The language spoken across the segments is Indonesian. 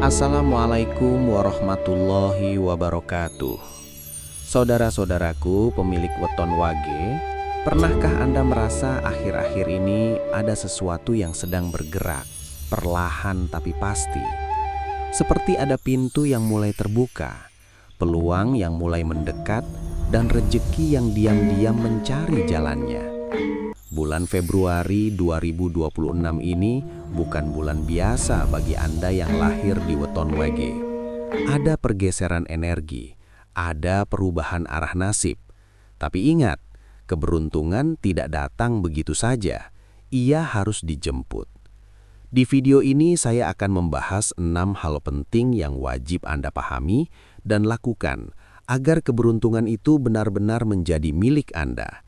Assalamualaikum warahmatullahi wabarakatuh. Saudara-saudaraku pemilik weton wage, pernahkah Anda merasa akhir-akhir ini ada sesuatu yang sedang bergerak, perlahan tapi pasti? Seperti ada pintu yang mulai terbuka, peluang yang mulai mendekat, dan rejeki yang diam-diam mencari jalannya. Bulan Februari 2026 ini bukan bulan biasa bagi Anda yang lahir di weton wage. Ada pergeseran energi, ada perubahan arah nasib. Tapi ingat, keberuntungan tidak datang begitu saja. Ia harus dijemput. Di video ini saya akan membahas 6 hal penting yang wajib Anda pahami dan lakukan agar keberuntungan itu benar-benar menjadi milik Anda.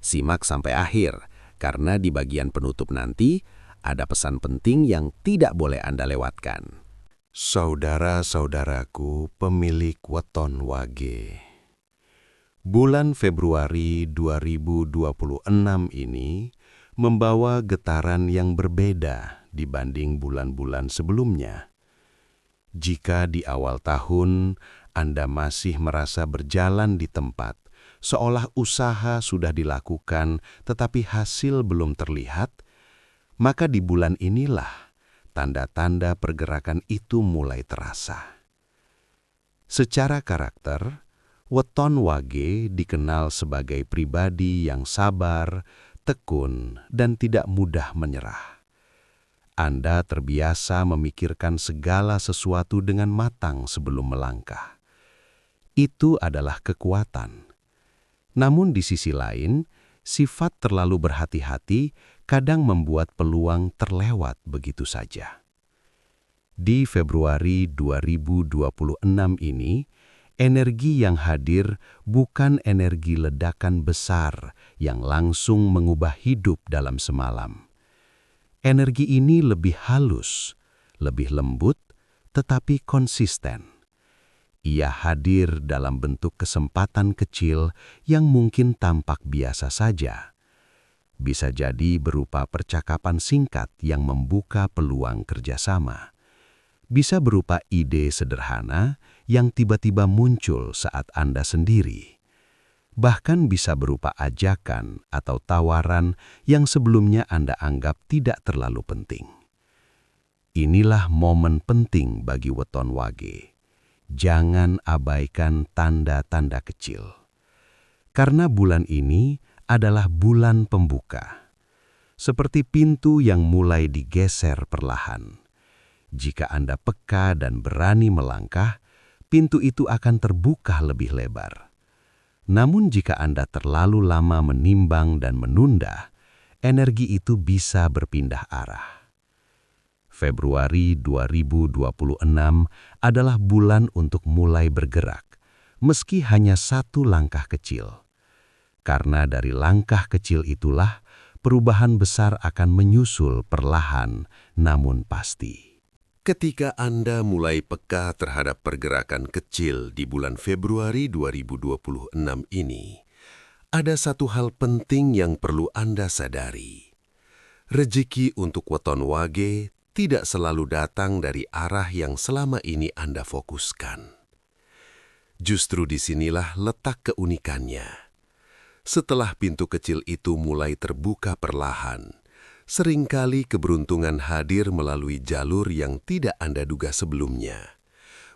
Simak sampai akhir, karena di bagian penutup nanti ada pesan penting yang tidak boleh Anda lewatkan. Saudara-saudaraku pemilik weton wage. Bulan Februari 2026 ini membawa getaran yang berbeda dibanding bulan-bulan sebelumnya. Jika di awal tahun Anda masih merasa berjalan di tempat, seolah usaha sudah dilakukan tetapi hasil belum terlihat, maka di bulan inilah tanda-tanda pergerakan itu mulai terasa. Secara karakter, weton wage dikenal sebagai pribadi yang sabar, tekun, dan tidak mudah menyerah. Anda terbiasa memikirkan segala sesuatu dengan matang sebelum melangkah. Itu adalah kekuatan. Namun di sisi lain, sifat terlalu berhati-hati kadang membuat peluang terlewat begitu saja. Di Februari 2026 ini, energi yang hadir bukan energi ledakan besar yang langsung mengubah hidup dalam semalam. Energi ini lebih halus, lebih lembut, tetapi konsisten. Ia hadir dalam bentuk kesempatan kecil yang mungkin tampak biasa saja. Bisa jadi berupa percakapan singkat yang membuka peluang kerjasama. Bisa berupa ide sederhana yang tiba-tiba muncul saat Anda sendiri. Bahkan bisa berupa ajakan atau tawaran yang sebelumnya Anda anggap tidak terlalu penting. Inilah momen penting bagi weton wage. Jangan abaikan tanda-tanda kecil. Karena bulan ini adalah bulan pembuka. Seperti pintu yang mulai digeser perlahan. Jika Anda peka dan berani melangkah, pintu itu akan terbuka lebih lebar. Namun jika Anda terlalu lama menimbang dan menunda, energi itu bisa berpindah arah. Februari 2026 adalah bulan untuk mulai bergerak, meski hanya satu langkah kecil. Karena dari langkah kecil itulah perubahan besar akan menyusul perlahan namun pasti. Ketika Anda mulai peka terhadap pergerakan kecil di bulan Februari 2026 ini, ada satu hal penting yang perlu Anda sadari. Rezeki untuk weton wage tidak selalu datang dari arah yang selama ini Anda fokuskan. Justru disinilah letak keunikannya. Setelah pintu kecil itu mulai terbuka perlahan, seringkali keberuntungan hadir melalui jalur yang tidak Anda duga sebelumnya.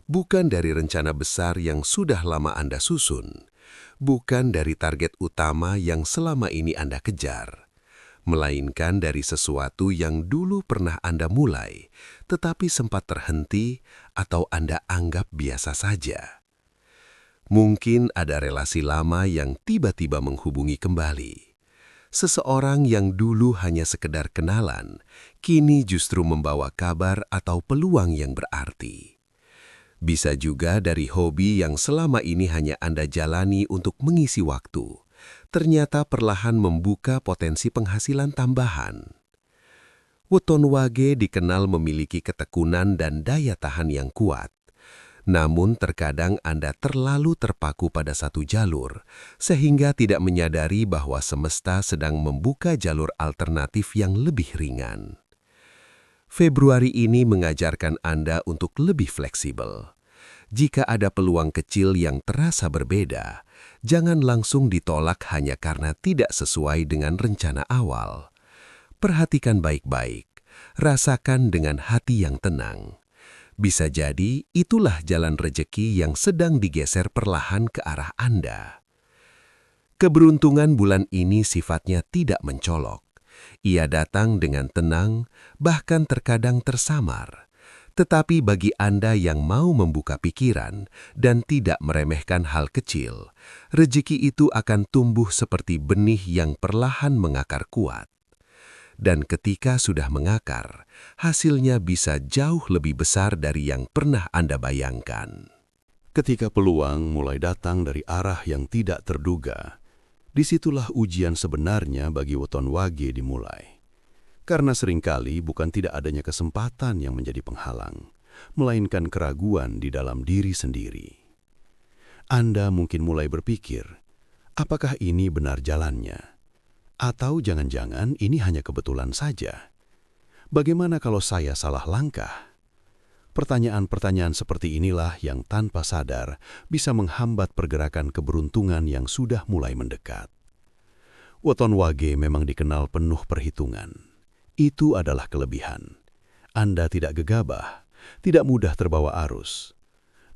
Bukan dari rencana besar yang sudah lama Anda susun, bukan dari target utama yang selama ini Anda kejar, melainkan dari sesuatu yang dulu pernah Anda mulai, tetapi sempat terhenti atau Anda anggap biasa saja. Mungkin ada relasi lama yang tiba-tiba menghubungi kembali. Seseorang yang dulu hanya sekedar kenalan, kini justru membawa kabar atau peluang yang berarti. Bisa juga dari hobi yang selama ini hanya Anda jalani untuk mengisi waktu. Ternyata perlahan membuka potensi penghasilan tambahan. Weton wage dikenal memiliki ketekunan dan daya tahan yang kuat. Namun terkadang Anda terlalu terpaku pada satu jalur, sehingga tidak menyadari bahwa semesta sedang membuka jalur alternatif yang lebih ringan. Februari ini mengajarkan Anda untuk lebih fleksibel. Jika ada peluang kecil yang terasa berbeda, jangan langsung ditolak hanya karena tidak sesuai dengan rencana awal. Perhatikan baik-baik, rasakan dengan hati yang tenang. Bisa jadi itulah jalan rejeki yang sedang digeser perlahan ke arah Anda. Keberuntungan bulan ini sifatnya tidak mencolok. Ia datang dengan tenang, bahkan terkadang tersamar. Tetapi bagi Anda yang mau membuka pikiran dan tidak meremehkan hal kecil, rejeki itu akan tumbuh seperti benih yang perlahan mengakar kuat. Dan ketika sudah mengakar, hasilnya bisa jauh lebih besar dari yang pernah Anda bayangkan. Ketika peluang mulai datang dari arah yang tidak terduga, disitulah ujian sebenarnya bagi weton wage dimulai. Karena seringkali bukan tidak adanya kesempatan yang menjadi penghalang, melainkan keraguan di dalam diri sendiri. Anda mungkin mulai berpikir, apakah ini benar jalannya? Atau jangan-jangan ini hanya kebetulan saja? Bagaimana kalau saya salah langkah? Pertanyaan-pertanyaan seperti inilah yang tanpa sadar bisa menghambat pergerakan keberuntungan yang sudah mulai mendekat. Weton wage memang dikenal penuh perhitungan. Itu adalah kelebihan. Anda tidak gegabah, tidak mudah terbawa arus.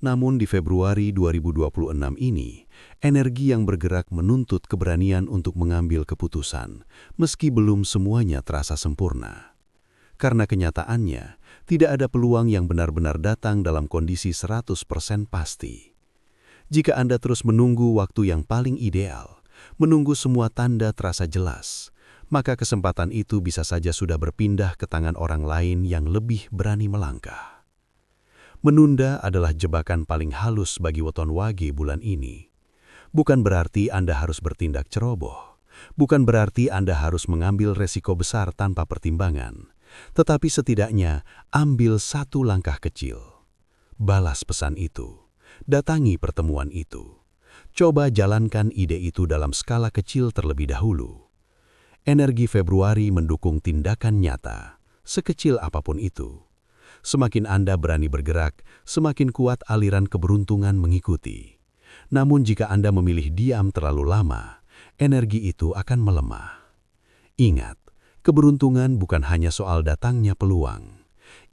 Namun di Februari 2026 ini, energi yang bergerak menuntut keberanian untuk mengambil keputusan, meski belum semuanya terasa sempurna. Karena kenyataannya, tidak ada peluang yang benar-benar datang dalam kondisi 100% pasti. Jika Anda terus menunggu waktu yang paling ideal, menunggu semua tanda terasa jelas, maka kesempatan itu bisa saja sudah berpindah ke tangan orang lain yang lebih berani melangkah. Menunda adalah jebakan paling halus bagi weton wage bulan ini. Bukan berarti Anda harus bertindak ceroboh. Bukan berarti Anda harus mengambil resiko besar tanpa pertimbangan. Tetapi setidaknya ambil satu langkah kecil. Balas pesan itu. Datangi pertemuan itu. Coba jalankan ide itu dalam skala kecil terlebih dahulu. Energi Februari mendukung tindakan nyata, sekecil apapun itu. Semakin Anda berani bergerak, semakin kuat aliran keberuntungan mengikuti. Namun jika Anda memilih diam terlalu lama, energi itu akan melemah. Ingat, keberuntungan bukan hanya soal datangnya peluang.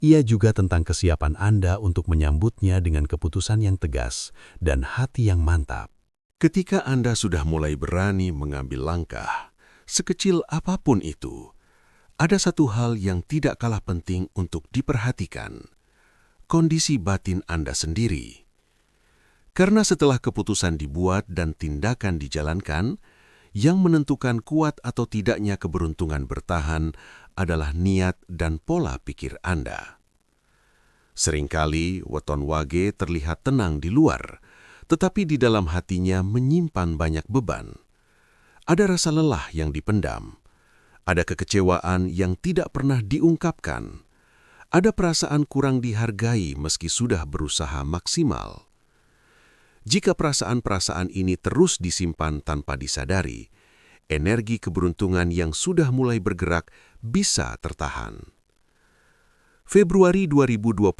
Ia juga tentang kesiapan Anda untuk menyambutnya dengan keputusan yang tegas dan hati yang mantap. Ketika Anda sudah mulai berani mengambil langkah, sekecil apapun itu, ada satu hal yang tidak kalah penting untuk diperhatikan, kondisi batin Anda sendiri. Karena setelah keputusan dibuat dan tindakan dijalankan, yang menentukan kuat atau tidaknya keberuntungan bertahan adalah niat dan pola pikir Anda. Seringkali weton wage terlihat tenang di luar, tetapi di dalam hatinya menyimpan banyak beban. Ada rasa lelah yang dipendam. Ada kekecewaan yang tidak pernah diungkapkan. Ada perasaan kurang dihargai meski sudah berusaha maksimal. Jika perasaan-perasaan ini terus disimpan tanpa disadari, energi keberuntungan yang sudah mulai bergerak bisa tertahan. Februari 2026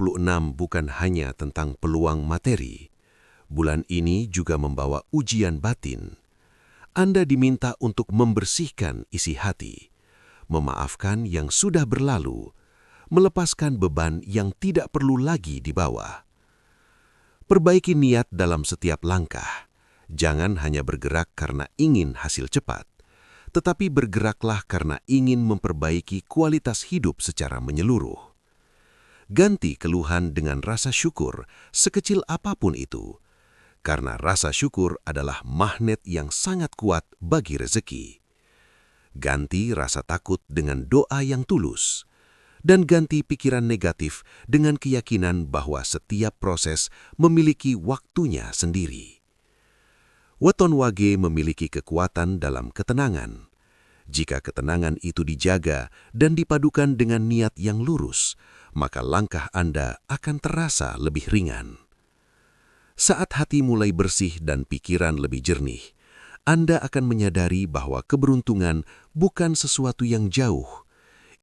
bukan hanya tentang peluang materi. Bulan ini juga membawa ujian batin. Anda diminta untuk membersihkan isi hati, memaafkan yang sudah berlalu, melepaskan beban yang tidak perlu lagi dibawa. Perbaiki niat dalam setiap langkah. Jangan hanya bergerak karena ingin hasil cepat, tetapi bergeraklah karena ingin memperbaiki kualitas hidup secara menyeluruh. Ganti keluhan dengan rasa syukur, sekecil apapun itu, karena rasa syukur adalah magnet yang sangat kuat bagi rezeki. Ganti rasa takut dengan doa yang tulus, dan ganti pikiran negatif dengan keyakinan bahwa setiap proses memiliki waktunya sendiri. Weton wage memiliki kekuatan dalam ketenangan. Jika ketenangan itu dijaga dan dipadukan dengan niat yang lurus, maka langkah Anda akan terasa lebih ringan. Saat hati mulai bersih dan pikiran lebih jernih, Anda akan menyadari bahwa keberuntungan bukan sesuatu yang jauh.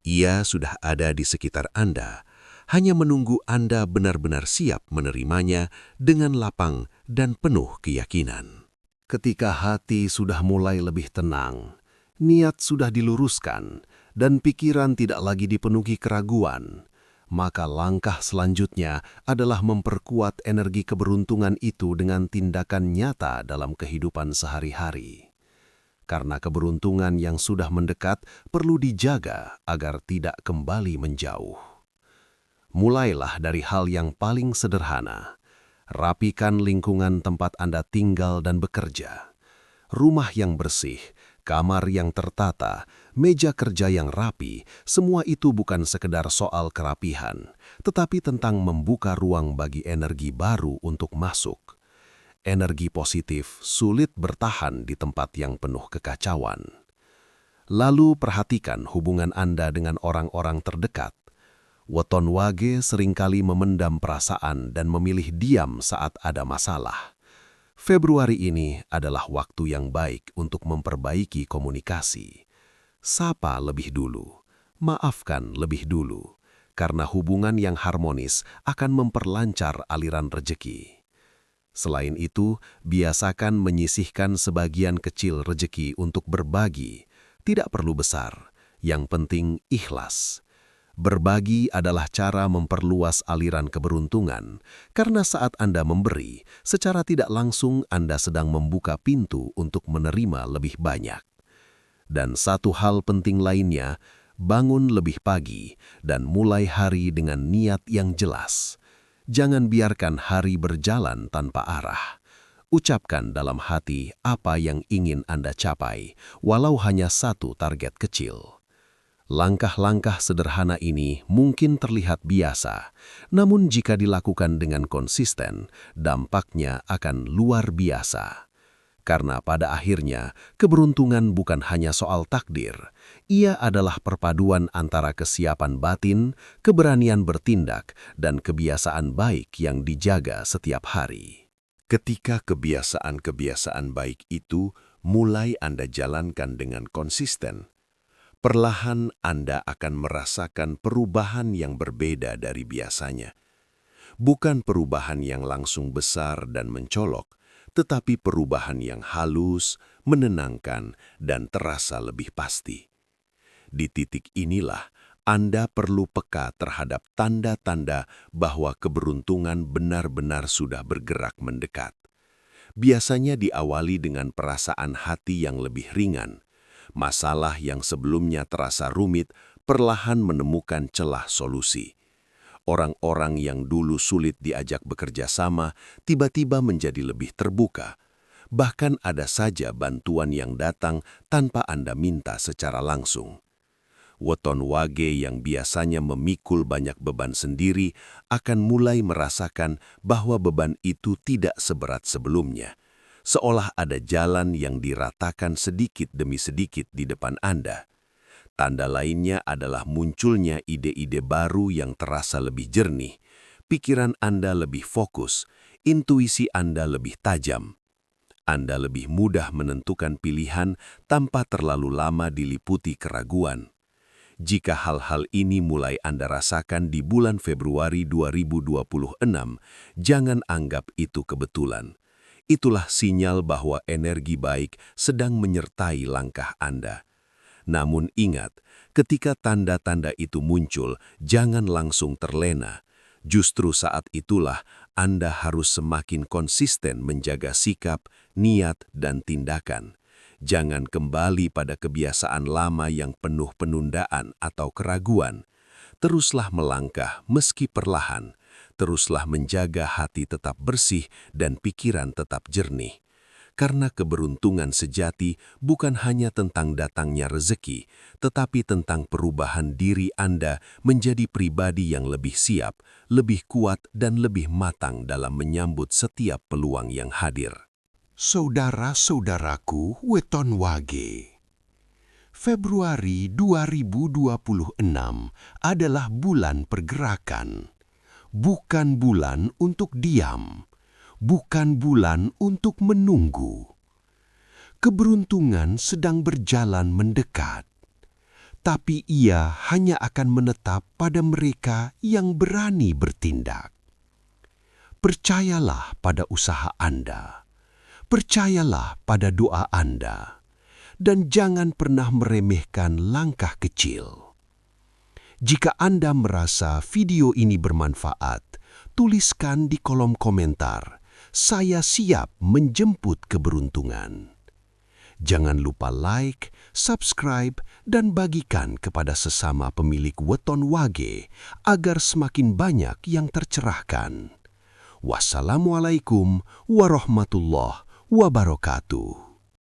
Ia sudah ada di sekitar Anda, hanya menunggu Anda benar-benar siap menerimanya dengan lapang dan penuh keyakinan. Ketika hati sudah mulai lebih tenang, niat sudah diluruskan, dan pikiran tidak lagi dipenuhi keraguan, maka langkah selanjutnya adalah memperkuat energi keberuntungan itu dengan tindakan nyata dalam kehidupan sehari-hari. Karena keberuntungan yang sudah mendekat perlu dijaga agar tidak kembali menjauh. Mulailah dari hal yang paling sederhana. Rapikan lingkungan tempat Anda tinggal dan bekerja. Rumah yang bersih, kamar yang tertata, meja kerja yang rapi, semua itu bukan sekedar soal kerapihan, tetapi tentang membuka ruang bagi energi baru untuk masuk. Energi positif sulit bertahan di tempat yang penuh kekacauan. Lalu perhatikan hubungan Anda dengan orang-orang terdekat. Weton Wage seringkali memendam perasaan dan memilih diam saat ada masalah. Februari ini adalah waktu yang baik untuk memperbaiki komunikasi. Sapa lebih dulu, maafkan lebih dulu, karena hubungan yang harmonis akan memperlancar aliran rejeki. Selain itu, biasakan menyisihkan sebagian kecil rejeki untuk berbagi. Tidak perlu besar, yang penting ikhlas. Berbagi adalah cara memperluas aliran keberuntungan, karena saat Anda memberi, secara tidak langsung Anda sedang membuka pintu untuk menerima lebih banyak. Dan satu hal penting lainnya, bangun lebih pagi dan mulai hari dengan niat yang jelas. Jangan biarkan hari berjalan tanpa arah. Ucapkan dalam hati apa yang ingin Anda capai, walau hanya satu target kecil. Langkah-langkah sederhana ini mungkin terlihat biasa, namun jika dilakukan dengan konsisten, dampaknya akan luar biasa. Karena pada akhirnya, keberuntungan bukan hanya soal takdir. Ia adalah perpaduan antara kesiapan batin, keberanian bertindak, dan kebiasaan baik yang dijaga setiap hari. Ketika kebiasaan-kebiasaan baik itu mulai Anda jalankan dengan konsisten, perlahan Anda akan merasakan perubahan yang berbeda dari biasanya. Bukan perubahan yang langsung besar dan mencolok, tetapi perubahan yang halus, menenangkan, dan terasa lebih pasti. Di titik inilah Anda perlu peka terhadap tanda-tanda bahwa keberuntungan benar-benar sudah bergerak mendekat. Biasanya diawali dengan perasaan hati yang lebih ringan. Masalah yang sebelumnya terasa rumit perlahan menemukan celah solusi. Orang-orang yang dulu sulit diajak bekerja sama tiba-tiba menjadi lebih terbuka. Bahkan ada saja bantuan yang datang tanpa Anda minta secara langsung. Weton Wage yang biasanya memikul banyak beban sendiri akan mulai merasakan bahwa beban itu tidak seberat sebelumnya. Seolah ada jalan yang diratakan sedikit demi sedikit di depan Anda. Tanda lainnya adalah munculnya ide-ide baru yang terasa lebih jernih, pikiran Anda lebih fokus, intuisi Anda lebih tajam. Anda lebih mudah menentukan pilihan tanpa terlalu lama diliputi keraguan. Jika hal-hal ini mulai Anda rasakan di bulan Februari 2026, jangan anggap itu kebetulan. Itulah sinyal bahwa energi baik sedang menyertai langkah Anda. Namun ingat, ketika tanda-tanda itu muncul, jangan langsung terlena. Justru saat itulah Anda harus semakin konsisten menjaga sikap, niat, dan tindakan. Jangan kembali pada kebiasaan lama yang penuh penundaan atau keraguan. Teruslah melangkah meski perlahan. Teruslah menjaga hati tetap bersih dan pikiran tetap jernih. Karena keberuntungan sejati bukan hanya tentang datangnya rezeki, tetapi tentang perubahan diri Anda menjadi pribadi yang lebih siap, lebih kuat, dan lebih matang dalam menyambut setiap peluang yang hadir. Saudara-saudaraku Weton Wage, Februari 2026 adalah bulan pergerakan, bukan bulan untuk diam, bukan bulan untuk menunggu. Keberuntungan sedang berjalan mendekat. tapi ia hanya akan menetap pada mereka yang berani bertindak. Percayalah pada usaha Anda, percayalah pada doa Anda, dan jangan pernah meremehkan langkah kecil. Jika Anda merasa video ini bermanfaat, tuliskan di kolom komentar, "Saya siap menjemput keberuntungan." Jangan lupa like, subscribe, dan bagikan kepada sesama pemilik weton wage agar semakin banyak yang tercerahkan. Wassalamualaikum warahmatullahi wabarakatuh.